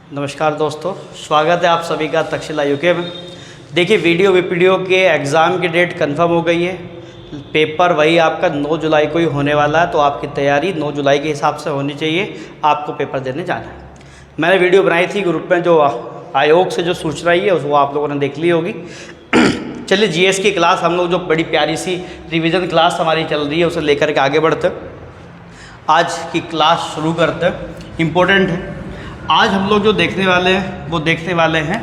नमस्कार दोस्तों, स्वागत है आप सभी का तक्षशिला यूके में। देखिए वीडियो के एग्ज़ाम की डेट कंफर्म हो गई है। पेपर वही आपका 9 जुलाई को ही होने वाला है, तो आपकी तैयारी 9 जुलाई के हिसाब से होनी चाहिए। आपको पेपर देने जाना है। मैंने वीडियो बनाई थी ग्रुप में, जो आयोग से जो सूचना आई है वो आप लोगों ने देख ली होगी। चलिए जीएस की क्लास हम लोग, जो बड़ी प्यारी सी रिवीजन क्लास हमारी चल रही है, उसे लेकर के आगे बढ़ते। आज की क्लास शुरू करते, इम्पोर्टेंट है। आज हम लोग जो देखने वाले हैं वो देखने वाले हैं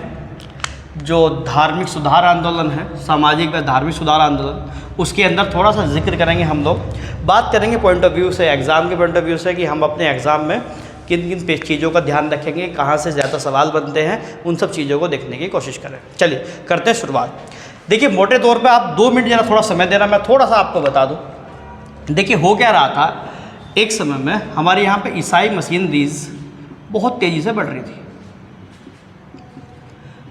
जो धार्मिक सुधार आंदोलन है, सामाजिक व धार्मिक सुधार आंदोलन, उसके अंदर थोड़ा सा जिक्र करेंगे। हम लोग बात करेंगे पॉइंट ऑफ व्यू से, एग्ज़ाम के पॉइंट ऑफ व्यू से, कि हम अपने एग्ज़ाम में किन किन चीज़ों का ध्यान रखेंगे, कहाँ से ज़्यादा सवाल बनते हैं, उन सब चीज़ों को देखने की कोशिश करें। चलिए करते हैं शुरुआत। देखिए मोटे तौर पे आप 2 मिनट ज़रा थोड़ा समय देना, मैं थोड़ा सा आपको बता दूँ। देखिए हो क्या रहा था, एक समय में हमारे यहाँ पे ईसाई मशीनरीज बहुत तेज़ी से बढ़ रही थी।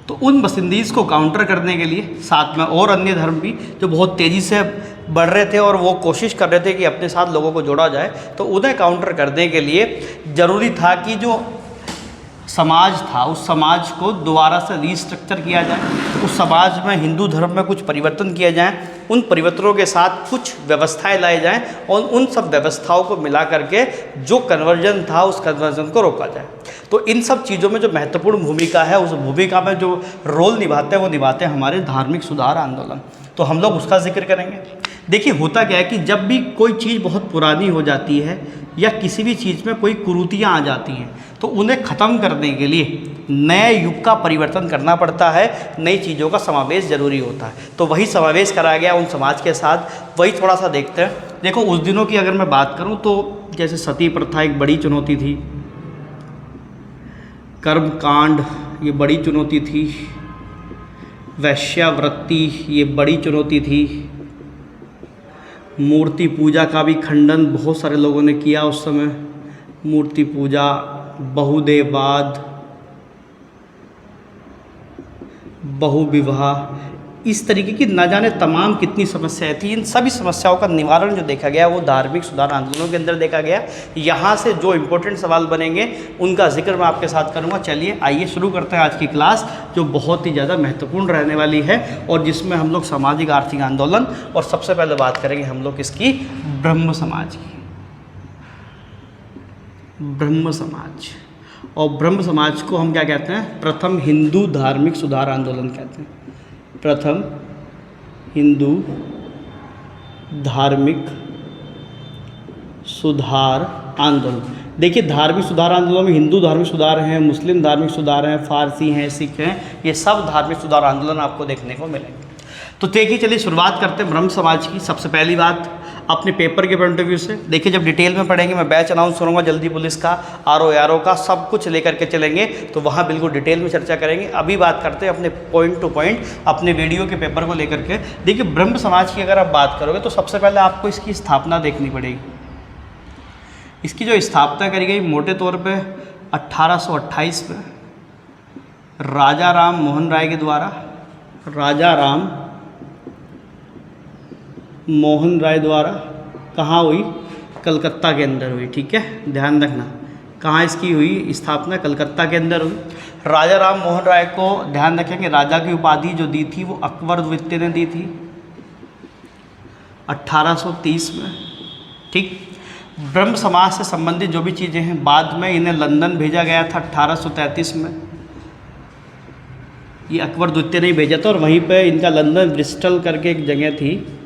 तो उन मशीनरीज को काउंटर करने के लिए साथ में और अन्य धर्म भी जो बहुत तेज़ी से बढ़ रहे थे और वो कोशिश कर रहे थे कि अपने साथ लोगों को जोड़ा जाए, तो उन्हें काउंटर करने के लिए ज़रूरी था कि जो समाज था उस समाज को दोबारा से रीस्ट्रक्चर किया जाए, उस समाज में हिंदू धर्म में कुछ परिवर्तन किए जाएं, उन परिवर्तनों के साथ कुछ व्यवस्थाएं लाई जाएं और उन सब व्यवस्थाओं को मिला करके जो कन्वर्जन था उस कन्वर्जन को रोका जाए। तो इन सब चीज़ों में जो महत्वपूर्ण भूमिका है, उस भूमिका में जो रोल निभाते हैं वो निभाते हैं हमारे धार्मिक सुधार आंदोलन। तो हम लोग उसका जिक्र करेंगे। देखिए होता क्या है कि जब भी कोई चीज़ बहुत पुरानी हो जाती है या किसी भी चीज़ में कोई कुरीतियाँ आ जाती हैं, तो उन्हें ख़त्म करने के लिए नए युग का परिवर्तन करना पड़ता है, नई चीज़ों का समावेश ज़रूरी होता है। तो वही समावेश कराया गया उन समाज के साथ, वही थोड़ा सा देखते हैं। देखो उस दिनों की अगर मैं बात करूं तो जैसे सती प्रथा एक बड़ी चुनौती थी, कर्म कांड ये बड़ी चुनौती थी, वैश्यावृत्ति ये बड़ी चुनौती थी, मूर्ति पूजा का भी खंडन बहुत सारे लोगों ने किया उस समय। मूर्ति पूजा, बहुदेववाद, बहुविवाह, इस तरीके की न जाने तमाम कितनी समस्याएं थी। इन सभी समस्याओं का निवारण जो देखा गया वो धार्मिक सुधार आंदोलनों के अंदर देखा गया। यहाँ से जो इम्पोर्टेंट सवाल बनेंगे उनका जिक्र मैं आपके साथ करूँगा। चलिए आइए शुरू करते हैं आज की क्लास, जो बहुत ही ज़्यादा महत्वपूर्ण रहने वाली है और जिसमें हम लोग सामाजिक आर्थिक आंदोलन, और सबसे पहले बात करेंगे हम लोग इसकी ब्रह्म समाज की। ब्रह्म समाज, और ब्रह्म समाज को हम क्या कहते हैं? प्रथम हिंदू धार्मिक सुधार आंदोलन कहते हैं। प्रथम हिंदू धार्मिक सुधार आंदोलन। देखिए धार्मिक सुधार आंदोलन में हिंदू धार्मिक सुधार हैं, मुस्लिम धार्मिक सुधार हैं, फारसी हैं, सिख हैं, ये सब धार्मिक सुधार आंदोलन आपको देखने को मिलेंगे। तो देखिए चलिए शुरुआत करते हैं ब्रह्म समाज की। सबसे पहली बात अपने पेपर के पॉइंट ऑफ व्यू से देखिए, जब डिटेल में पढ़ेंगे, मैं बैच अनाउंस करूँगा जल्दी, पुलिस का, आरओ का, सब कुछ लेकर के चलेंगे, तो वहाँ बिल्कुल डिटेल में चर्चा करेंगे। अभी बात करते हैं अपने पॉइंट टू पॉइंट अपने वीडियो के पेपर को लेकर के। देखिए ब्रह्म समाज की अगर आप बात करोगे तो सबसे पहले आपको इसकी स्थापना देखनी पड़ेगी। इसकी जो स्थापना करी गई मोटे तौर पर 1828 में राजा राम मोहन राय के द्वारा, राजा राम मोहन राय द्वारा कहाँ हुई? कलकत्ता के अंदर हुई। ठीक है, ध्यान रखना, कहाँ इसकी हुई स्थापना? कलकत्ता के अंदर हुई। राजा राम मोहन राय को ध्यान रखेंगे, राजा की उपाधि जो दी थी वो अकबर द्वितीय ने दी थी 1830 में। ठीक, ब्रह्म समाज से संबंधित जो भी चीज़ें हैं, बाद में इन्हें लंदन भेजा गया था 1833 में। ये अकबर द्वितीय ने भेजा था और वहीं पे इनका लंदन ब्रिस्टल करके एक जगह थी,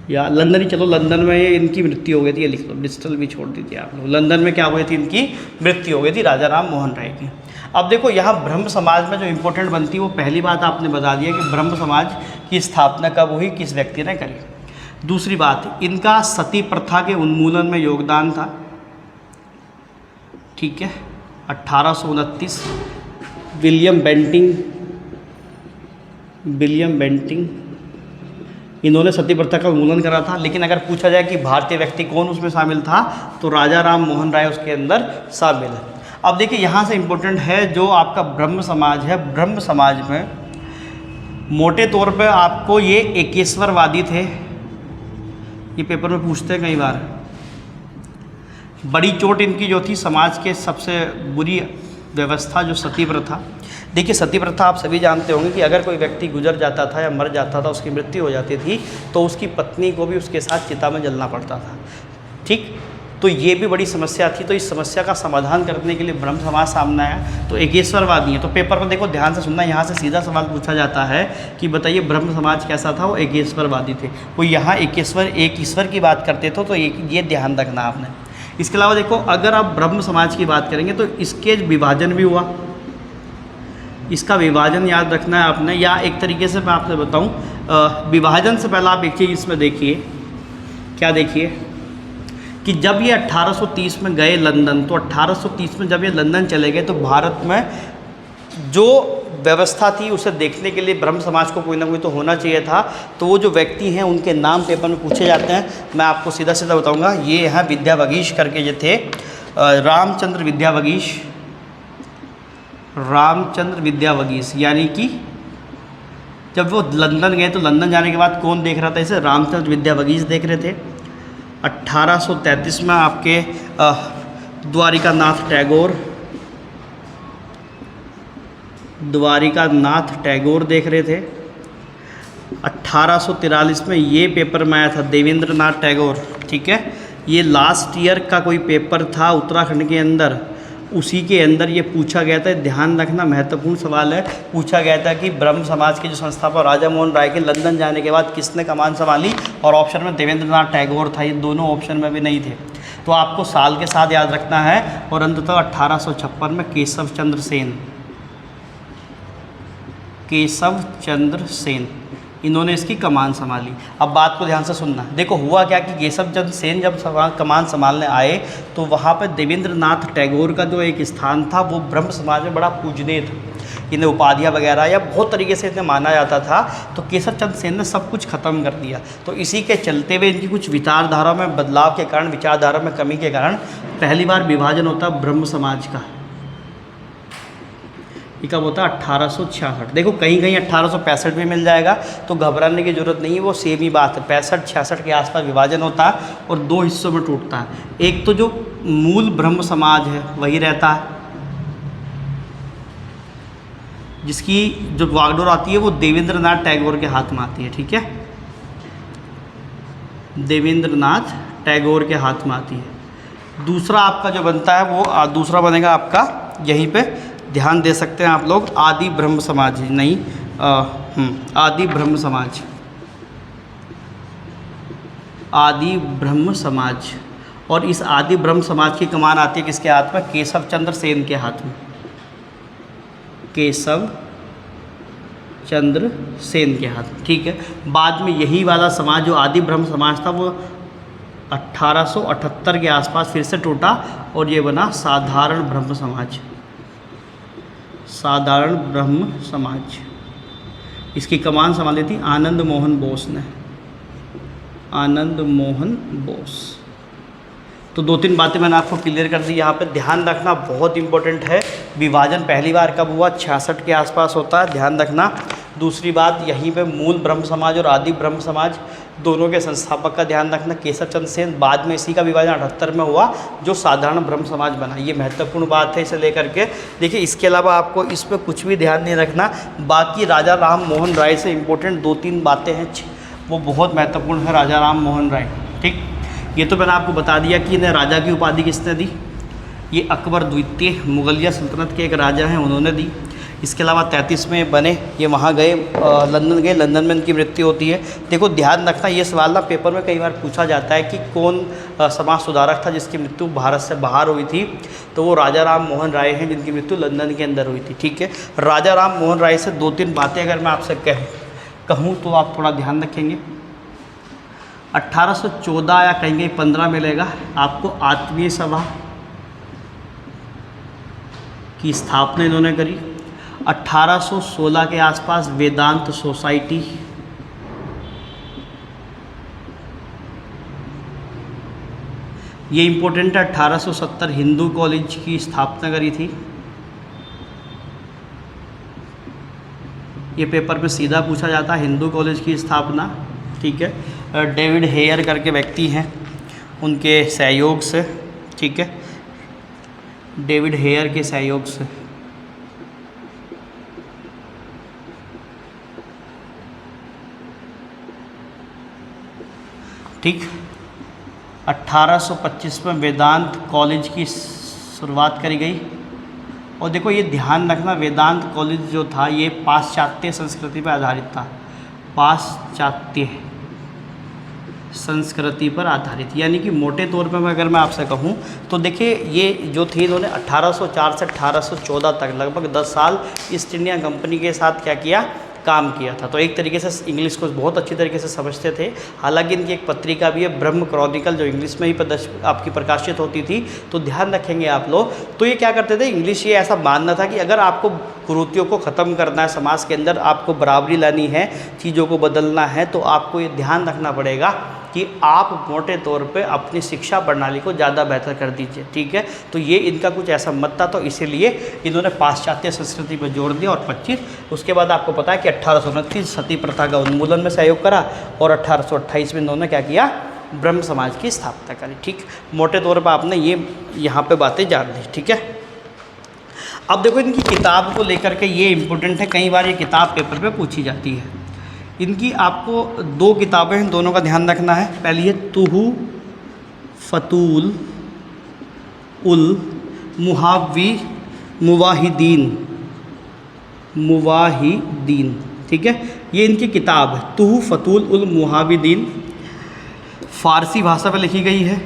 या लंदन ही चलो, लंदन में इनकी मृत्यु हो गई थी, ये लिख लो, ब्रिस्टल भी छोड़ दीजिए आप लोग। लंदन में क्या हुई थी? इनकी मृत्यु हो गई थी राजा राम मोहन राय की। अब देखो यहाँ ब्रह्म समाज में जो इम्पोर्टेंट बनती है वो पहली बात आपने बता दिया कि ब्रह्म समाज की स्थापना कब हुई, किस व्यक्ति ने करी। दूसरी बात, इनका सती प्रथा के उन्मूलन में योगदान था। ठीक है, 1829 विलियम बेंटिंग इन्होंने सती प्रथा का उन्मूलन करा था। लेकिन अगर पूछा जाए कि भारतीय व्यक्ति कौन उसमें शामिल था, तो राजा राम मोहन राय उसके अंदर शामिल है। अब देखिए यहाँ से इम्पोर्टेंट है जो आपका ब्रह्म समाज है। ब्रह्म समाज में मोटे तौर पे आपको ये एकेश्वरवादी थे, ये पेपर में पूछते हैं कई बार। बड़ी चोट इनकी जो थी समाज के सबसे बुरी व्यवस्था जो सती प्रथा, देखिए सती प्रथा आप सभी जानते होंगे कि अगर कोई व्यक्ति गुजर जाता था या मर जाता था, उसकी मृत्यु हो जाती थी, तो उसकी पत्नी को भी उसके साथ चिता में जलना पड़ता था। ठीक, तो ये भी बड़ी समस्या थी। तो इस समस्या का समाधान करने के लिए ब्रह्म समाज सामने आया। तो एकेश्वरवादी है। तो पेपर में देखो ध्यान से सुनना, यहाँ से सीधा सवाल पूछा जाता है कि बताइए ब्रह्म समाज कैसा था। वो एकेश्वरवादी थे। वो यहाँ एक ईश्वर की बात करते थे। तो ये ध्यान रखना आपने। इसके अलावा देखो, अगर आप ब्रह्म समाज की बात करेंगे तो इसके विभाजन भी हुआ। इसका विभाजन याद रखना है आपने, या एक तरीके से मैं आपसे बताऊं, विभाजन से पहले आप एक चीज़ इसमें देखिए। क्या देखिए कि जब ये 1830 में गए लंदन, तो 1830 में जब ये लंदन चले गए तो भारत में जो व्यवस्था थी उसे देखने के लिए ब्रह्म समाज को कोई ना कोई तो होना चाहिए था। तो वो जो व्यक्ति हैं उनके नाम पेपर में पूछे जाते हैं। मैं आपको सीधा सीधा बताऊंगा। ये यहाँ विद्यावगीश करके जो थे, रामचंद्र विद्यावगीश, यानी कि जब वो लंदन गए तो लंदन जाने के बाद कौन देख रहा था इसे? रामचंद्र विद्यावगीश देख रहे थे। 1833 में आपके द्वारिकानाथ टैगोर देख रहे थे। 1843 में ये पेपर में आया था देवेंद्रनाथ टैगोर। ठीक है, ये लास्ट ईयर का कोई पेपर था उत्तराखंड के अंदर, उसी के अंदर ये पूछा गया था। ध्यान रखना, महत्वपूर्ण सवाल है। पूछा गया था कि ब्रह्म समाज के जो संस्थापक राजा मोहन राय के लंदन जाने के बाद किसने कमान संभाली, और ऑप्शन में देवेंद्रनाथ टैगोर था। ये दोनों ऑप्शन में भी नहीं थे। तो आपको साल के साथ याद रखना है। और अंततः 1856 में केशव चंद्र सेन इन्होंने इसकी कमान संभाली। अब बात को ध्यान से सुनना। देखो हुआ क्या कि केशव चंद्र सेन जब कमान संभालने आए तो वहाँ पर देवेंद्रनाथ टैगोर का जो एक स्थान था वो ब्रह्म समाज में बड़ा पूजनीय था। इन्हें उपाधियाँ वगैरह या बहुत तरीके से इन्हें माना जाता था। तो केशव चंद्र सेन ने सब कुछ खत्म कर दिया। तो इसी के चलते हुए इनकी कुछ विचारधारा में बदलाव के कारण, विचारधारा में कमी के कारण पहली बार विभाजन होता है ब्रह्म समाज का। ये कब होता है? 1866। देखो कहीं कहीं 1865 में मिल जाएगा, तो घबराने की जरूरत नहीं है। वो सेम ही बात है। 65-66 के आसपास विभाजन होता है और दो हिस्सों में टूटता है। एक तो जो मूल ब्रह्म समाज है वही रहता है, जिसकी जो वागडोर आती है वो देवेंद्रनाथ टैगोर के हाथ में आती है। ठीक है, देवेंद्रनाथ टैगोर के हाथ में आती है। दूसरा आपका जो बनता है वो दूसरा बनेगा आपका, यहीं पे ध्यान दे सकते हैं आप लोग, आदि ब्रह्म समाज। आदि ब्रह्म समाज। और इस आदि ब्रह्म समाज की कमान आती है किसके हाथ में? केशव चंद्र सेन के हाथ में। केशव चंद्र सेन के हाथ में। ठीक है, बाद में यही वाला समाज जो आदि ब्रह्म समाज था वो 1878 के आसपास फिर से टूटा और ये बना साधारण ब्रह्म समाज। साधारण ब्रह्म समाज। इसकी कमान संभाली थी आनंद मोहन बोस ने। आनंद मोहन बोस। तो दो तीन बातें मैंने आपको क्लियर कर दी। यहाँ पे ध्यान रखना बहुत इंपॉर्टेंट है। विभाजन पहली बार कब हुआ? 66 के आसपास होता है, ध्यान रखना। दूसरी बात, यहीं पे मूल ब्रह्म समाज और आदि ब्रह्म समाज दोनों के संस्थापक का ध्यान रखना, केशव चंद्र सेन। बाद में इसी का विभाजन 78 में हुआ जो साधारण ब्रह्म समाज बना। ये महत्वपूर्ण बात है, इसे लेकर के देखिए। इसके अलावा आपको इस पर कुछ भी ध्यान नहीं रखना। बाकी राजा राम मोहन राय से इम्पोर्टेंट दो तीन बातें हैं, वो बहुत महत्वपूर्ण है। राजा राम मोहन राय, ठीक, ये तो मैंने आपको बता दिया कि इन्हें राजा की उपाधि किसने दी। ये अकबर द्वितीय मुगलिया सल्तनत के एक राजा हैं, उन्होंने दी। इसके अलावा 33 में बने, ये वहाँ गए, लंदन गए, लंदन में इनकी मृत्यु होती है। देखो ध्यान रखना, ये सवाल ना पेपर में कई बार पूछा जाता है कि कौन समाज सुधारक था जिसकी मृत्यु भारत से बाहर हुई थी। तो वो राजा राम मोहन राय हैं जिनकी मृत्यु लंदन के अंदर हुई थी। ठीक है, राजा राम मोहन राय से दो तीन बातें अगर मैं आपसे कहूँ तो आप थोड़ा ध्यान रखेंगे। 1814 या कहीं कहीं 15 मिलेगा आपको, आत्मीय सभा की स्थापना इन्होंने करी। 1816 के आसपास वेदांत सोसाइटी, ये इंपॉर्टेंट है। 1870 हिंदू कॉलेज की स्थापना करी थी। ये पेपर में सीधा पूछा जाता है, हिंदू कॉलेज की स्थापना। ठीक है, डेविड हेयर करके व्यक्ति हैं, उनके सहयोग से। ठीक है, डेविड हेयर के सहयोग से ठीक। 1825 में वेदांत कॉलेज की शुरुआत करी गई। और देखो ये ध्यान रखना, वेदांत कॉलेज जो था ये पाश्चात्य संस्कृति पर आधारित था, पाश्चात्य संस्कृति पर आधारित, यानी कि मोटे तौर पे अगर मैं आपसे कहूँ तो देखिए ये जो थी इन्होंने 1804 से 1814 तक लगभग 10 साल ईस्ट इंडिया कंपनी के साथ क्या किया, काम किया था। तो एक तरीके से इंग्लिश को बहुत अच्छी तरीके से समझते थे। हालांकि इनकी एक पत्रिका भी है ब्रह्म क्रॉनिकल, जो इंग्लिश में ही आपकी प्रकाशित होती थी। तो ध्यान रखेंगे आप लोग। तो ये क्या करते थे, इंग्लिश ये ऐसा मानना था कि अगर आपको कुरीतियों को ख़त्म करना है समाज के अंदर, आपको बराबरी लानी है, चीज़ों को बदलना है, तो आपको ये ध्यान रखना पड़ेगा कि आप मोटे तौर पे अपनी शिक्षा प्रणाली को ज़्यादा बेहतर कर दीजिए। ठीक है, तो ये इनका कुछ ऐसा मत था। तो इसीलिए इन्होंने पाश्चात्य संस्कृति पर जोर दिया। और 25 उसके बाद आपको पता है कि 1829 सती प्रथा का उन्मूलन में सहयोग करा और 1828 में इन्होंने क्या किया, ब्रह्म समाज की स्थापना करी। ठीक, मोटे तौर पर आपने ये यहाँ पे बातें जान ली। ठीक है, अब देखो इनकी किताब को लेकर के ये इम्पोर्टेंट है, कई बार ये किताब पेपर पे पूछी जाती है। इनकी आपको 2 किताबें हैं, दोनों का ध्यान रखना है। पहली है तुहु फतूल उल मुवाहिदीन। ठीक है, ये इनकी किताब है, तुहु फतूल उल मुवाहिदीन। फारसी भाषा में लिखी गई है,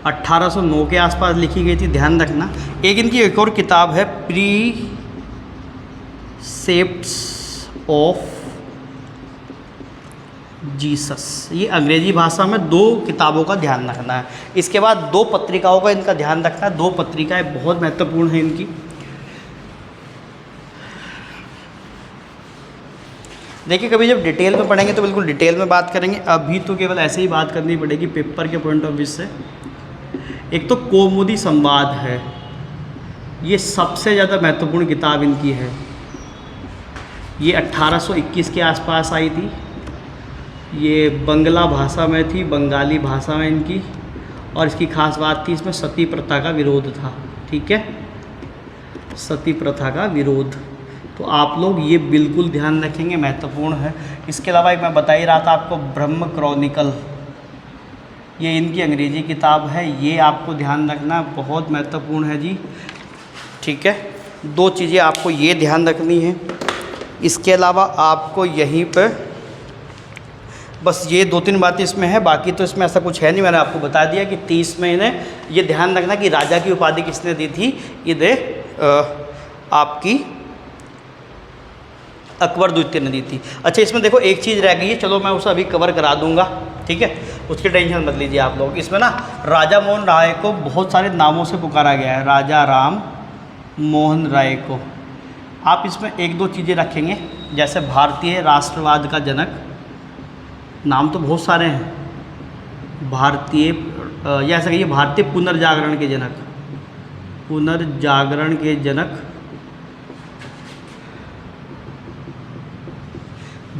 1809 के आसपास लिखी गई थी, ध्यान रखना। एक इनकी एक और किताब है प्रीसेप्ट्स ऑफ जीसस, ये अंग्रेजी भाषा में 2 किताबों का ध्यान रखना है। इसके बाद 2 पत्रिकाओं का इनका ध्यान रखना है। 2 पत्रिकाएं बहुत महत्वपूर्ण हैं इनकी। देखिए कभी जब डिटेल में पढ़ेंगे तो बिल्कुल डिटेल में बात करेंगे, अभी तो केवल ऐसे ही बात करनी पड़ेगी पेपर के पॉइंट ऑफ व्यू से। एक तो कौमुदी संवाद है, ये सबसे ज़्यादा महत्वपूर्ण किताब इनकी है। ये 1821 के आसपास आई थी। ये बंगला भाषा में थी, बंगाली भाषा में इनकी। और इसकी खास बात थी, इसमें सती प्रथा का विरोध था। ठीक है, सती प्रथा का विरोध, तो आप लोग ये बिल्कुल ध्यान रखेंगे, महत्वपूर्ण है। इसके अलावा एक मैं बता ही रहा था आपको, ब्रह्म क्रॉनिकल, ये इनकी अंग्रेजी किताब है, ये आपको ध्यान रखना बहुत महत्वपूर्ण है जी। ठीक है, 2 चीज़ें आपको ये ध्यान रखनी है। इसके अलावा आपको यहीं पर बस ये 2-3 बातें इसमें है, बाकी तो इसमें ऐसा कुछ है नहीं। मैंने आपको बता दिया कि 30 में इन्हें ये ध्यान रखना कि राजा की उपाधि किसने दी थी, ये आपकी अकबर द्वितीय ने दी थी। अच्छा, इसमें देखो एक चीज़ रह गई है, चलो मैं उसे अभी कवर करा दूंगा। ठीक है, उसकी टेंशन मत लीजिए आप लोग। इसमें ना राजा मोहन राय को बहुत सारे नामों से पुकारा गया है, राजा राम मोहन राय को। आप इसमें 1-2 चीज़ें रखेंगे, जैसे भारतीय राष्ट्रवाद का जनक, नाम तो बहुत सारे हैं। भारतीय या ऐसा कहिए भारतीय पुनर्जागरण के जनक, पुनर्जागरण के जनक,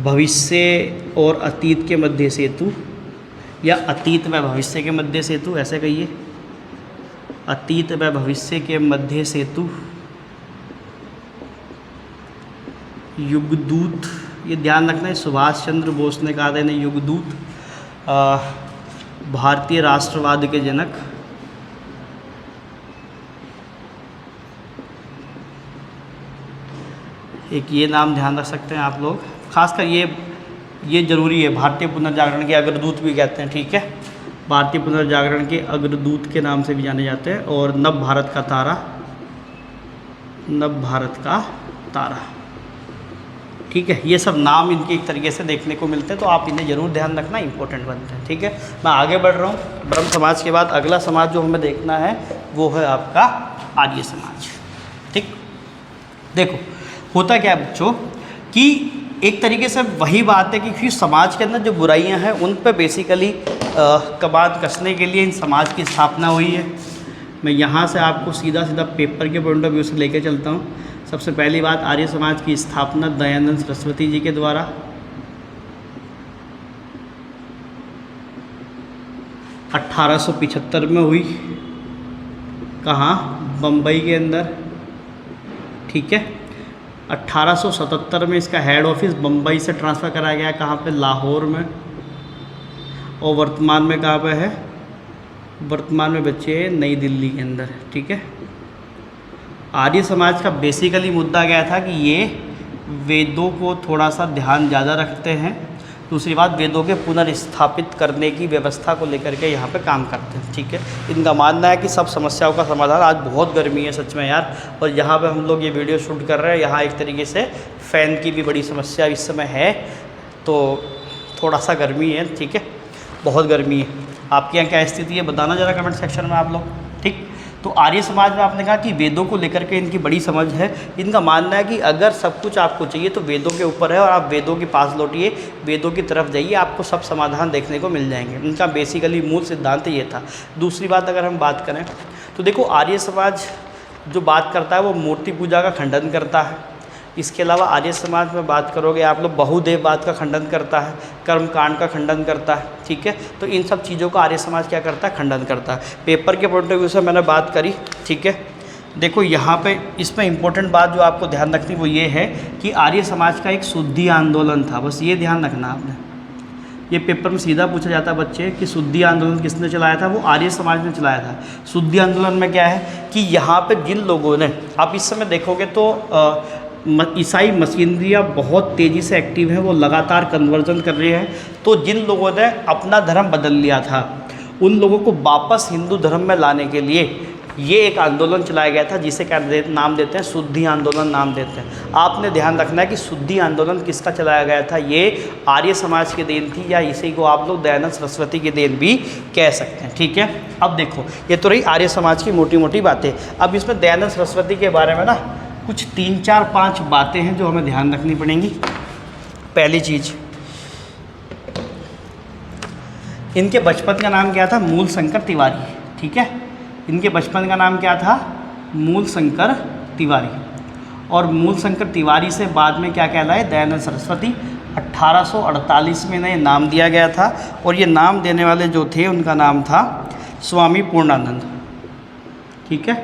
भविष्य और अतीत के मध्य सेतु, या अतीत व भविष्य के मध्य सेतु, ऐसे कहिए, अतीत व भविष्य के मध्य सेतु, युगदूत, ये ध्यान रखना है, सुभाष चंद्र बोस ने कहा था इन्हें युगदूत। भारतीय राष्ट्रवाद के जनक, एक ये नाम ध्यान रख सकते हैं आप लोग। खासकर ये ज़रूरी है, भारतीय पुनर्जागरण के अग्रदूत भी कहते हैं। ठीक है, भारतीय पुनर्जागरण के अग्रदूत के नाम से भी जाने जाते हैं। और नव भारत का तारा, नव भारत का तारा। ठीक है, ये सब नाम इनके एक तरीके से देखने को मिलते हैं, तो आप इन्हें ज़रूर ध्यान रखना, इंपॉर्टेंट बनते हैं। ठीक है, मैं आगे बढ़ रहा हूँ। ब्रह्म समाज के बाद अगला समाज जो हमें देखना है वो है आपका आर्य समाज। ठीक, देखो होता क्या है बच्चों कि एक तरीके से वही बात है कि समाज के अंदर जो बुराइयां हैं उन पर बेसिकली कबाड़ कसने के लिए इन समाज की स्थापना हुई है। मैं यहाँ से आपको सीधा पेपर के पॉइंट ऑफ व्यू से लेकर चलता हूँ। सबसे पहली बात, आर्य समाज की स्थापना दयानंद सरस्वती जी के द्वारा 1875 में हुई। कहाँ? बम्बई के अंदर। ठीक है, 1877 में इसका हेड ऑफिस बम्बई से ट्रांसफ़र कराया गया, कहाँ पे, लाहौर में। और वर्तमान में कहाँ पे है, वर्तमान में बच्चे नई दिल्ली के अंदर, ठीक है। आर्य समाज का बेसिकली मुद्दा क्या था कि ये वेदों को थोड़ा सा ध्यान ज़्यादा रखते हैं। दूसरी बात, वेदों के पुनर्स्थापित करने की व्यवस्था को लेकर के यहाँ पे काम करते हैं, ठीक है। इनका मानना है कि सब समस्याओं का समाधान, आज बहुत गर्मी है सच में यार, और यहाँ पे हम लोग ये वीडियो शूट कर रहे हैं, यहाँ एक तरीके से फ़ैन की भी बड़ी समस्या इस समय है, तो थोड़ा सा गर्मी है, ठीक है, बहुत गर्मी है। आपके यहाँ क्या स्थिति है बताना ज़रा कमेंट सेक्शन में आप लोग, ठीक। तो आर्य समाज में आपने कहा कि वेदों को लेकर के इनकी बड़ी समझ है। इनका मानना है कि अगर सब कुछ आपको चाहिए तो वेदों के ऊपर है, और आप वेदों के पास लौटिए, वेदों की तरफ जाइए, आपको सब समाधान देखने को मिल जाएंगे। इनका बेसिकली मूल सिद्धांत ये था। दूसरी बात अगर हम बात करें तो देखो, आर्य समाज जो बात करता है वो मूर्ति पूजा का खंडन करता है। इसके अलावा आर्य समाज में बात करोगे आप लोग, बहुदेववाद का खंडन करता है, कर्मकांड का खंडन करता है, ठीक है। तो इन सब चीज़ों का आर्य समाज क्या करता है, खंडन करता है। पेपर के पॉइंट ऑफ व्यू से मैंने बात करी, ठीक है। देखो यहाँ पे इसमें इम्पोर्टेंट बात जो आपको ध्यान रखनी वो ये है कि आर्य समाज का एक शुद्धि आंदोलन था, बस ये ध्यान रखना आपने। ये पेपर में सीधा पूछा जाता है बच्चे कि शुद्धि आंदोलन किसने चलाया था, वो आर्य समाज ने चलाया था। शुद्धि आंदोलन में क्या है कि यहाँ पे जिन लोगों ने, आप इस समय देखोगे तो ईसाई मशीनरियाँ बहुत तेज़ी से एक्टिव हैं, वो लगातार कन्वर्जन कर रहे हैं। तो जिन लोगों ने अपना धर्म बदल लिया था उन लोगों को वापस हिंदू धर्म में लाने के लिए ये एक आंदोलन चलाया गया था, जिसे क्या नाम देते हैं, शुद्धि आंदोलन नाम देते हैं। आपने ध्यान रखना है कि शुद्धि आंदोलन किसका चलाया गया था, ये आर्य समाज की देन थी, या इसी को आप लोग दयानंद सरस्वती की देन भी कह सकते हैं, ठीक है। अब देखो, ये तो रही आर्य समाज की मोटी मोटी बातें। अब इसमें दयानंद सरस्वती के बारे में ना कुछ 3, 4, 5 बातें हैं जो हमें ध्यान रखनी पड़ेंगी। पहली चीज़, इनके बचपन का नाम क्या था, मूल शंकर तिवारी, ठीक है। इनके बचपन का नाम क्या था, मूल शंकर तिवारी। और मूल शंकर तिवारी से बाद में क्या कहलाए, दयानंद सरस्वती। 1848 में इन्हें नाम दिया गया था, और ये नाम देने वाले जो थे उनका नाम था स्वामी पूर्णानंद, ठीक है।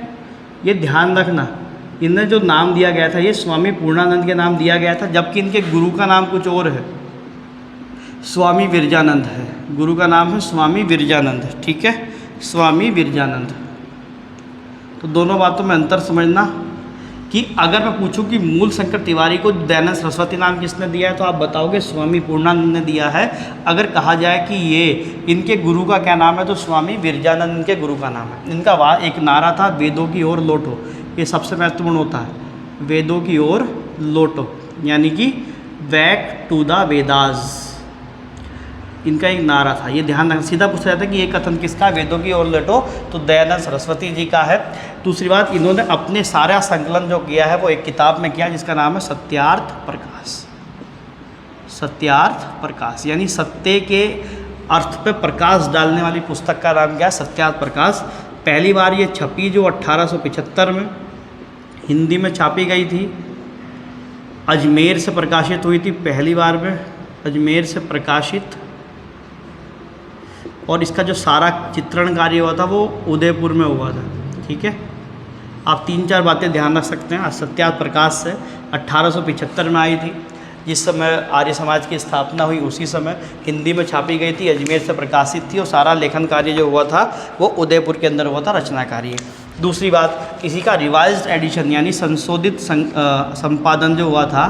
ये ध्यान रखना, इन्हें जो नाम दिया गया था ये स्वामी पूर्णानंद के नाम दिया गया था, जबकि इनके गुरु का नाम कुछ और है, स्वामी विरजानंद है। गुरु का नाम है स्वामी विरजानंद, ठीक है, स्वामी विरजानंद। तो दोनों बातों में अंतर समझना कि अगर मैं पूछूं कि मूल शंकर तिवारी को दयानंद सरस्वती नाम किसने दिया है तो आप बताओगे स्वामी पूर्णानंद ने दिया है। अगर कहा जाए कि ये इनके गुरु का क्या नाम है तो स्वामी विरजानंद इनके गुरु का नाम है। इनका एक नारा था, वेदों की ओर लौटो, ये सबसे महत्वपूर्ण होता है, वेदों की ओर लौटो, यानी कि बैक टू द वेदास, इनका एक नारा था। ये ध्यान रखना, सीधा पूछा जाता है कि ये कथन किसका, वेदों की ओर लौटो, तो दयानंद सरस्वती जी का है। दूसरी बात, इन्होंने अपने सारा संकलन जो किया है वो एक किताब में किया जिसका नाम है सत्यार्थ प्रकाश। सत्यार्थ प्रकाश यानी सत्य के अर्थ पे प्रकाश डालने वाली पुस्तक का नाम क्या है, सत्यार्थ प्रकाश। पहली बार ये छपी जो 1875 में हिंदी में छापी गई थी, अजमेर से प्रकाशित हुई थी पहली बार में, अजमेर से प्रकाशित। और इसका जो सारा चित्रण कार्य हुआ था वो उदयपुर में हुआ था, ठीक है। आप 3-4 बातें ध्यान रख सकते हैं। सत्यार्थ प्रकाश से 1875 में आई थी, जिस समय आर्य समाज की स्थापना हुई उसी समय हिंदी में छापी गई थी, अजमेर से प्रकाशित थी, और सारा लेखन कार्य जो हुआ था वो उदयपुर के अंदर हुआ था, रचना कार्य। दूसरी बात, इसी का रिवाइज्ड एडिशन यानी संशोधित संपादन जो हुआ था,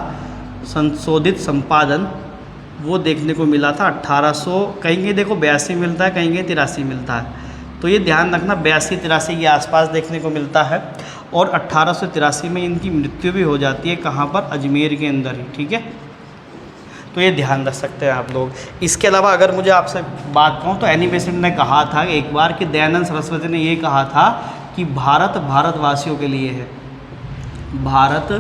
संशोधित संपादन वो देखने को मिला था 1800, कहीं देखो 82 मिलता है, कहीं 83 मिलता है, तो ये ध्यान रखना 82-83 के आसपास देखने को मिलता है। और 1883 में इनकी मृत्यु भी हो जाती है, कहाँ पर, अजमेर के अंदर ही, ठीक है। तो ये ध्यान रख सकते हैं आप लोग। इसके अलावा अगर मुझे आपसे बात कहूँ तो एनी बेसेंट ने कहा था एक बार कि दयानंद सरस्वती ने ये कहा था कि भारत भारतवासियों के लिए है, भारत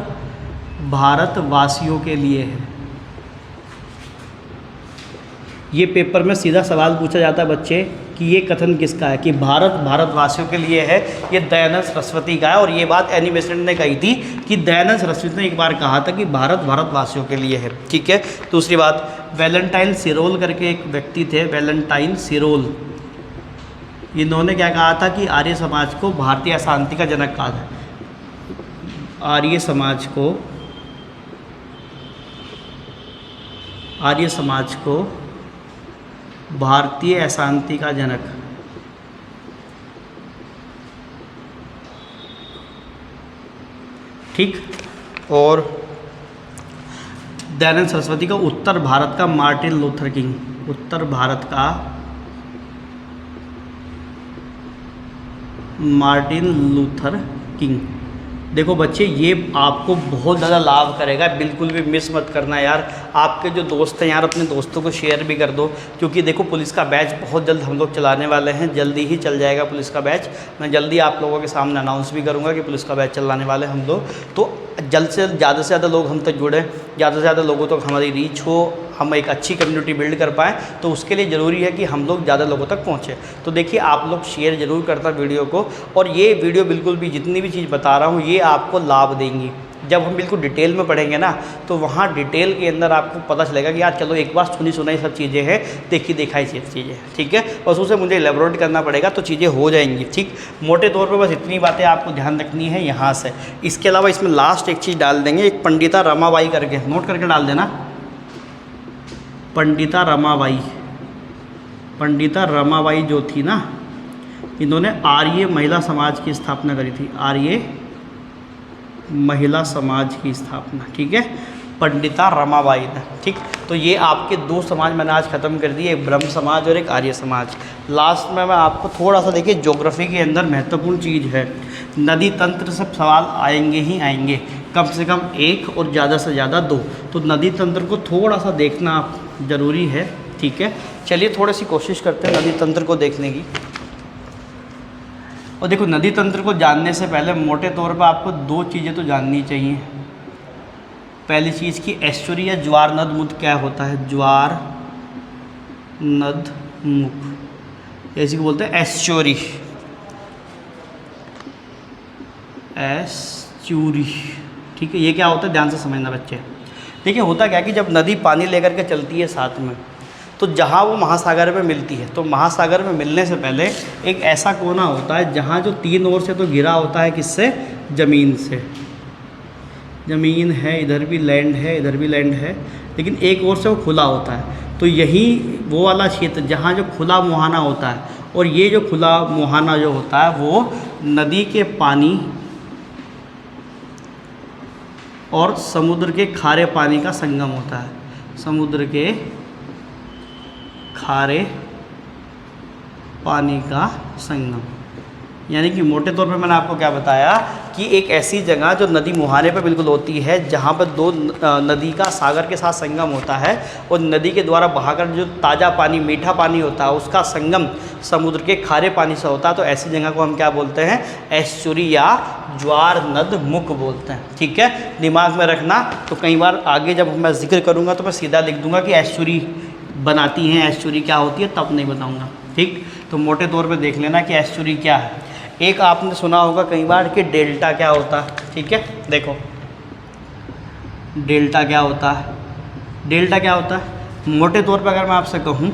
भारतवासियों के लिए है। ये पेपर में सीधा सवाल पूछा जाता है बच्चे कि ये कथन किसका है, कि भारत भारतवासियों के लिए है, ये दयानंद सरस्वती का है। और ये बात एनी बेसेंट ने कही थी कि दयानंद सरस्वती ने एक बार कहा था कि भारत भारतवासियों के लिए है, ठीक है। दूसरी बात, वैलेंटाइन सिरोल करके एक व्यक्ति थे, वैलेंटाइन सिरोल, इन्होंने क्या कहा था कि आर्य समाज को भारतीय अशांति का जनक कहा था। आर्य समाज को आर्य समाज को भारतीय अशांति का जनक। ठीक। और दयानंद सरस्वती को उत्तर भारत का मार्टिन लूथर किंग। उत्तर भारत का मार्टिन लूथर किंग। देखो बच्चे, ये आपको बहुत ज़्यादा लाभ करेगा, बिल्कुल भी मिस मत करना यार। आपके जो दोस्त हैं यार, अपने दोस्तों को शेयर भी कर दो, क्योंकि देखो पुलिस का बैच बहुत जल्द हम लोग चलाने वाले हैं, जल्दी ही चल जाएगा पुलिस का बैच। मैं जल्दी आप लोगों के सामने अनाउंस भी करूँगा कि पुलिस का बैच चलाने वाले हैं हम लोग। तो जल्द से ज़्यादा लोग हम तक जुड़ें, ज़्यादा से ज़्यादा लोगों तक हमारी रीच हो, हम एक अच्छी कम्युनिटी बिल्ड कर पाएँ। तो उसके लिए ज़रूरी है कि हम लोग ज़्यादा लोगों तक पहुँचें। तो देखिए, आप लोग शेयर ज़रूर करता वीडियो को, और ये वीडियो बिल्कुल भी जितनी भी चीज़ बता रहा हूँ ये आपको लाभ देंगी। जब हम बिल्कुल डिटेल में पढ़ेंगे ना, तो वहाँ डिटेल के अंदर आपको पता चलेगा कि यार चलो एक बार सुनी सुनाई सब चीज़ें हैं, देखी दिखाई चीज़ें, ठीक है। बस उसे मुझे एलेबोरेट करना पड़ेगा तो चीज़ें हो जाएंगी। ठीक, मोटे तौर पे बस इतनी बातें आपको ध्यान रखनी है यहाँ से। इसके अलावा इसमें लास्ट एक चीज़ डाल देंगे, एक पंडिता रमाबाई करके, नोट करके डाल देना, पंडिता रमाबाई। पंडिता रमाबाई जो थी ना, इन्होंने आर्य महिला समाज की स्थापना करी थी, आर्य महिला समाज की स्थापना। ठीक है, पंडिता रमाबाई ने। ठीक, तो ये आपके दो समाज मैंने आज ख़त्म कर दिए, एक ब्रह्म समाज और एक आर्य समाज। लास्ट में मैं आपको थोड़ा सा देखिए, ज्योग्राफी के अंदर महत्वपूर्ण चीज़ है, नदी तंत्र से सवाल आएंगे ही आएंगे, कम से कम एक और ज़्यादा से ज़्यादा दो। तो नदी तंत्र को थोड़ा सा देखना ज़रूरी है। ठीक है, चलिए थोड़ी सी कोशिश करते हैं नदी तंत्र को देखने की। और देखो, नदी तंत्र को जानने से पहले मोटे तौर पर आपको दो चीज़ें तो जाननी चाहिए। पहली चीज़ की एस्चुरी या ज्वार नद मुख क्या होता है, ज्वार नद मुख, ऐसी को बोलते हैं एस्चुरी, एस्चुरी। ठीक है, ये क्या होता है ध्यान से समझना बच्चे। देखिए, होता क्या है कि जब नदी पानी लेकर के चलती है साथ में, तो जहाँ वो महासागर में मिलती है, तो महासागर में मिलने से पहले एक ऐसा कोना होता है जहाँ जो तीन ओर से तो घिरा होता है, किससे, ज़मीन से। ज़मीन है, इधर भी लैंड है, इधर भी लैंड है, लेकिन एक ओर से वो खुला होता है। तो यही वो वाला क्षेत्र जहाँ जो खुला मुहाना होता है, और ये जो खुला मुहाना जो होता है वो नदी के पानी और समुद्र के खारे पानी का संगम होता है। समुद्र के खारे पानी का संगम, यानी कि मोटे तौर पे मैंने आपको क्या बताया कि एक ऐसी जगह जो नदी मुहाने पे बिल्कुल होती है, जहाँ पर दो नदी का सागर के साथ संगम होता है, और नदी के द्वारा बहाकर जो ताज़ा पानी, मीठा पानी होता है, उसका संगम समुद्र के खारे पानी से होता है। तो ऐसी जगह को हम क्या बोलते हैं, एस्चुरी या ज्वार नद मुख बोलते हैं। ठीक है, दिमाग में रखना। तो कई बार आगे जब मैं जिक्र करूँगा तो मैं सीधा लिख दूँगा कि एस्चुरी बनाती हैं, एस्चुरी क्या होती है तब नहीं बताऊँगा। ठीक, तो मोटे तौर पर देख लेना कि एस्चुरी क्या है। एक आपने सुना होगा कई बार कि डेल्टा क्या होता है। ठीक है, देखो डेल्टा क्या होता है। डेल्टा क्या होता है, मोटे तौर पर अगर मैं आपसे कहूँ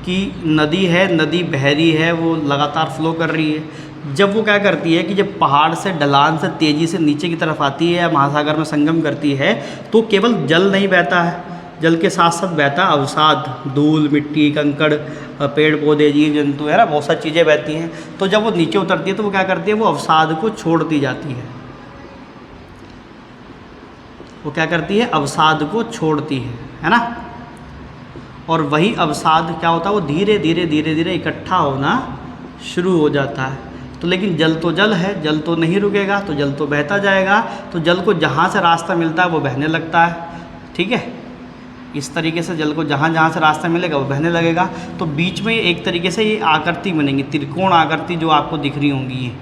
कि नदी है, नदी बह रही है, वो लगातार फ्लो कर रही है। जब वो क्या करती है कि जब पहाड़ से ढलान से तेज़ी से नीचे की तरफ आती है या महासागर में संगम करती है, तो केवल जल नहीं बहता है, जल के साथ साथ बहता अवसाद, धूल, मिट्टी, कंकड़, पेड़ पौधे, जीव जंतु, है ना, बहुत सारी चीज़ें बहती हैं। तो जब वो नीचे उतरती है तो वो क्या करती है, वो अवसाद को छोड़ती जाती है। वो क्या करती है, अवसाद को छोड़ती है ना। और वही अवसाद क्या होता है, वो धीरे धीरे धीरे धीरे इकट्ठा होना शुरू हो जाता है। तो लेकिन जल तो जल है, जल तो नहीं रुकेगा, तो जल तो बहता जाएगा। तो जल को जहाँ से रास्ता मिलता है वो बहने लगता है। ठीक है, इस तरीके से जल को जहाँ जहाँ से रास्ता मिलेगा वो बहने लगेगा। तो बीच में एक तरीके से ये आकृति बनेंगी, त्रिकोण आकृति जो आपको दिख रही होंगी,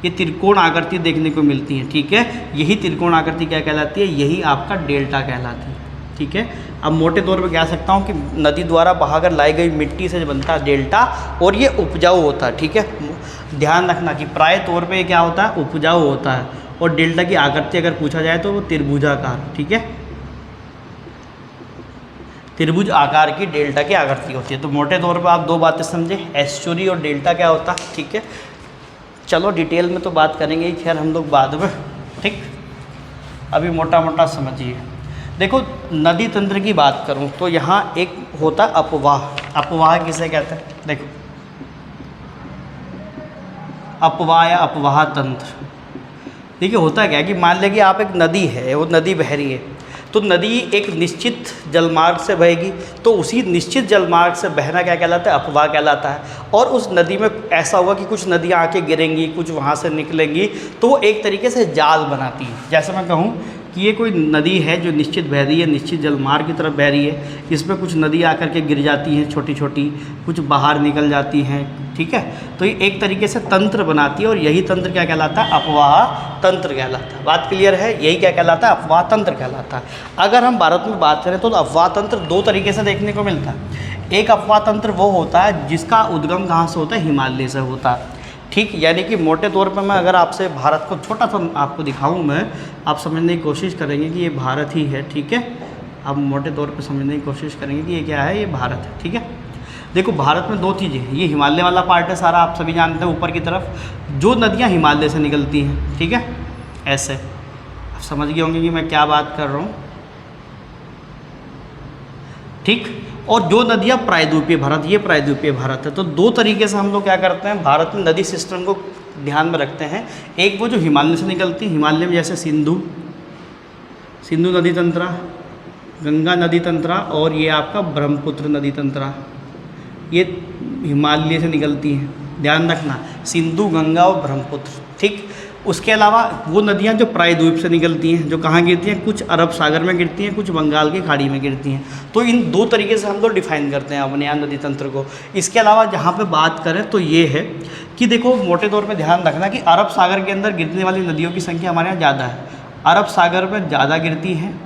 ये त्रिकोण आकृति देखने को मिलती है। ठीक है, यही त्रिकोण आकृति क्या कहलाती है, यही आपका डेल्टा कहलाती है। ठीक है, अब मोटे तौर पे कह सकता हूँ कि नदी द्वारा बहाकर लाई गई मिट्टी से बनता है डेल्टा, और ये उपजाऊ होता है। ठीक है, ध्यान रखना कि प्राय तौर पे क्या होता है, उपजाऊ होता है। और डेल्टा की आकृति अगर पूछा जाए तो वो त्रिभुजाकार, ठीक है, त्रिभुज आकार की डेल्टा की आकृति होती है। तो मोटे तौर पर आप दो बातें समझे, एस्चुरी और डेल्टा क्या होता है। ठीक है, चलो डिटेल में तो बात करेंगे ही, खैर हम लोग बाद में। ठीक, अभी मोटा मोटा समझिए। देखो नदी तंत्र की बात करूं तो यहाँ एक होता है अपवाह। अपवाह किसे कहते हैं? देखो अपवाह या अपवाह तंत्र। देखिए होता क्या है कि मान लें कि आप एक नदी है, वो नदी बह रही है, तो नदी एक निश्चित जलमार्ग से बहेगी, तो उसी निश्चित जलमार्ग से बहना क्या कहलाता है? अपवाह कहलाता है। और उस नदी में ऐसा हुआ कि कुछ नदियाँ आके गिरेंगी, कुछ वहाँ से निकलेंगी, तो वो एक तरीके से जाल बनाती है। जैसे मैं कहूँ कि ये कोई नदी है जो निश्चित बह रही है, निश्चित जलमार्ग की तरफ बह रही है, इसमें कुछ नदी आकर के गिर जाती हैं छोटी छोटी, कुछ बाहर निकल जाती हैं, ठीक है। तो ये एक तरीके से तंत्र बनाती है और यही तंत्र क्या कहलाता है? अपवाह तंत्र कहलाता है। बात क्लियर है? यही क्या कहलाता है? अपवाह तंत्र कहलाता है। अगर हम भारत में बात करें तो अपवाह तंत्र दो तरीके से देखने को मिलता है। एक अपवाह तंत्र वो होता है जिसका उद्गम कहाँ से होता है? हिमालय से होता है, ठीक। यानी कि मोटे तौर पर मैं अगर आपसे भारत को छोटा सा आपको दिखाऊं, मैं आप समझने की कोशिश करेंगे कि ये भारत ही है, ठीक है। आप मोटे तौर पे समझने की कोशिश करेंगे कि ये क्या है? ये भारत है, ठीक है। देखो भारत में दो चीज़ें हैं, ये हिमालय वाला पार्ट है सारा, आप सभी जानते हैं, ऊपर की तरफ जो नदियाँ हिमालय से निकलती हैं, ठीक है, ऐसे आप समझ गए होंगे कि मैं क्या बात कर रहा हूँ, ठीक। और जो नदियाँ प्रायद्वीपीय भारत, ये प्रायद्वीपीय भारत है। तो दो तरीके से हम लोग क्या करते हैं भारत में नदी सिस्टम को ध्यान में रखते हैं। एक वो जो हिमालय से निकलती है, हिमालय में जैसे सिंधु नदी तंत्रा, गंगा नदी तंत्रा, और ये आपका ब्रह्मपुत्र नदी तंत्रा, ये हिमालय से निकलती हैं, ध्यान रखना, सिंधु, गंगा और ब्रह्मपुत्र, ठीक। उसके अलावा वो नदियाँ जो प्रायद्वीप से निकलती हैं, जो कहाँ गिरती हैं? कुछ अरब सागर में गिरती हैं, कुछ बंगाल की खाड़ी में गिरती हैं। तो इन दो तरीके से हम लोग डिफाइन करते हैं अपने यहाँ नदी तंत्र को। इसके अलावा जहाँ पे बात करें तो ये है कि देखो मोटे तौर पे ध्यान रखना कि अरब सागर के अंदर गिरने वाली नदियों की संख्या हमारे यहाँ ज़्यादा है। अरब सागर में ज़्यादा गिरती हैं,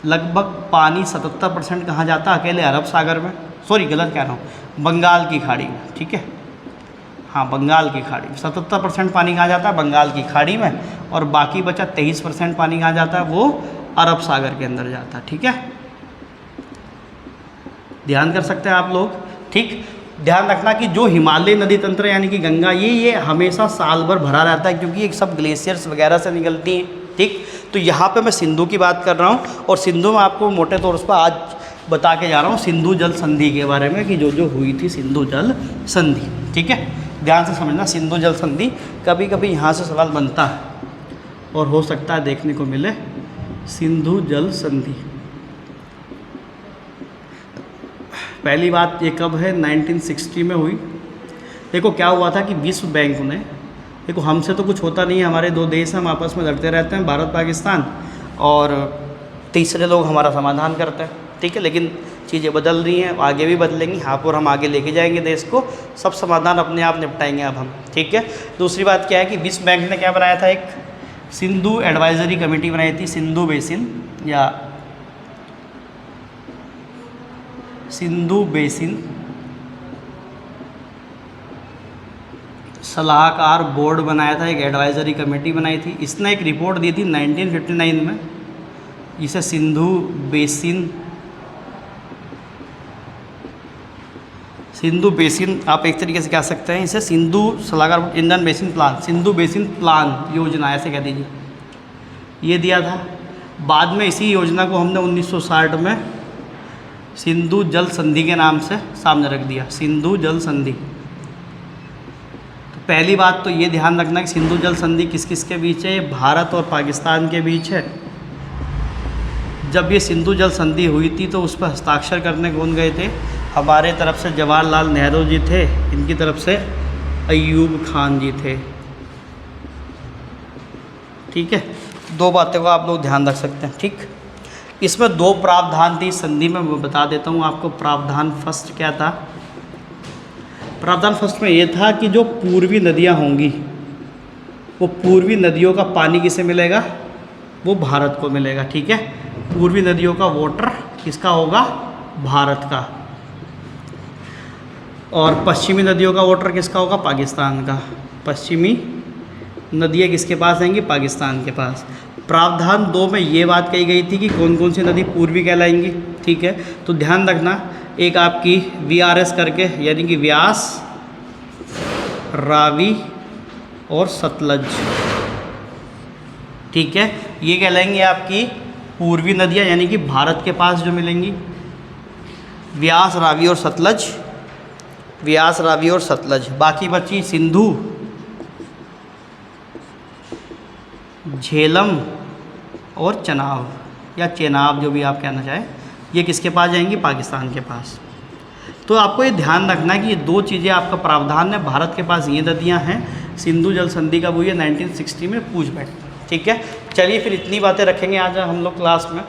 लगभग पानी 77% कहाँ जाता है? अकेले अरब सागर में, सॉरी गलत कह रहा हूँ, बंगाल की खाड़ी में, ठीक है, हाँ बंगाल की खाड़ी में 77% पानी कहाँ जाता है? बंगाल की खाड़ी में। और बाकी बचा 23% पानी कहाँ जाता है? वो अरब सागर के अंदर जाता है, ठीक है। ध्यान कर सकते हैं आप लोग, ठीक। ध्यान रखना कि जो हिमालय नदी तंत्र यानी कि गंगा, ये हमेशा साल भर भरा रहता है क्योंकि ये सब ग्लेशियर्स वगैरह से निकलती हैं, ठीक। तो यहाँ पे मैं सिंधु की बात कर रहा हूँ और सिंधु में आपको मोटे तौर पर आज बता के जा रहा हूँ सिंधु जल संधि के बारे में कि जो हुई थी सिंधु जल संधि, ठीक है। ध्यान से समझना, सिंधु जल संधि कभी कभी यहाँ से सवाल बनता है और हो सकता है देखने को मिले। सिंधु जल संधि पहली बात ये कब है? 1960 में हुई। देखो क्या हुआ था कि विश्व बैंक ने, देखो हमसे तो कुछ होता नहीं है, हमारे दो देश हैं, हम आपस में लड़ते रहते हैं, भारत पाकिस्तान, और तीसरे लोग हमारा समाधान करते हैं, ठीक है। लेकिन चीज़ें बदल रही हैं, आगे भी बदलेंगी, यहाँ पर हम आगे लेके जाएंगे देश को, सब समाधान अपने आप निपटाएंगे अब हम, ठीक है। दूसरी बात क्या है कि विश्व बैंक ने क्या बनाया था? एक सिंधु एडवाइजरी कमेटी बनाई थी, सिंधु बेसिन या सिंधु बेसिन सलाहकार बोर्ड बनाया था, एक एडवाइजरी कमेटी बनाई थी। इसने एक रिपोर्ट दी थी 1959 में, इसे सिंधु बेसिन आप एक तरीके से कह सकते हैं, इसे सिंधु सलाहकार Indian basin plan, Sindhu basin plan योजना ऐसे कह दीजिए, ये दिया था। बाद में इसी योजना को हमने 1960 में सिंधु जल संधि के नाम से सामने रख दिया, सिंधु जल संधि। तो पहली बात तो ये ध्यान रखना कि सिंधु जल संधि किस किस के बीच है? ये भारत और पाकिस्तान के बीच है। जब ये सिंधु जल संधि हुई थी तो उस पर हस्ताक्षर करने कौन गए थे? हमारे तरफ से जवाहरलाल नेहरू जी थे, इनकी तरफ से अयूब खान जी थे, ठीक है। दो बातों को आप लोग ध्यान रख सकते हैं, ठीक। इसमें दो प्रावधान थी संधि में, मैं बता देता हूँ आपको। प्रावधान फर्स्ट क्या था? प्रावधान फर्स्ट में ये था कि जो पूर्वी नदियाँ होंगी, वो पूर्वी नदियों का पानी किसे मिलेगा? वो भारत को मिलेगा, ठीक है। पूर्वी नदियों का वाटर किसका होगा? भारत का। और पश्चिमी नदियों का वाटर किसका होगा? पाकिस्तान का। पश्चिमी नदियाँ किसके पास आएंगी? पाकिस्तान के पास। प्रावधान 2 में ये बात कही गई थी कि कौन कौन सी नदी पूर्वी कहलाएंगी, ठीक है। तो ध्यान रखना, एक आपकी VRS करके, यानी कि व्यास, रावी और सतलज, ठीक है, ये कहलाएंगी आपकी पूर्वी नदियाँ यानी कि भारत के पास जो मिलेंगी, व्यास, रावी और सतलज, व्यास, रावी और सतलज। बाकी बची सिंधु, झेलम और चनाब या चेनाब, जो भी आप कहना चाहें, ये किसके पास जाएंगी? पाकिस्तान के पास। तो आपको ये ध्यान रखना है कि ये दो चीज़ें आपका प्रावधान है, भारत के पास ये नदियाँ हैं, सिंधु जल संधि का वो ये 1960 में पूछ बैठे। ठीक है, चलिए फिर इतनी बातें रखेंगे आज हम लोग क्लास में।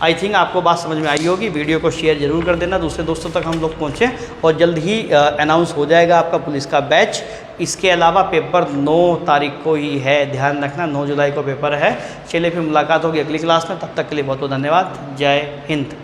आई थिंक आपको बात समझ में आई होगी। वीडियो को शेयर जरूर कर देना, दूसरे दोस्तों तक हम लोग पहुँचें, और जल्द ही अनाउंस हो जाएगा आपका पुलिस का बैच। इसके अलावा पेपर 9 तारीख को ही है, ध्यान रखना, 9 जुलाई को पेपर है। चलिए फिर मुलाकात होगी अगली क्लास में, तब तक के लिए बहुत बहुत धन्यवाद। जय हिंद।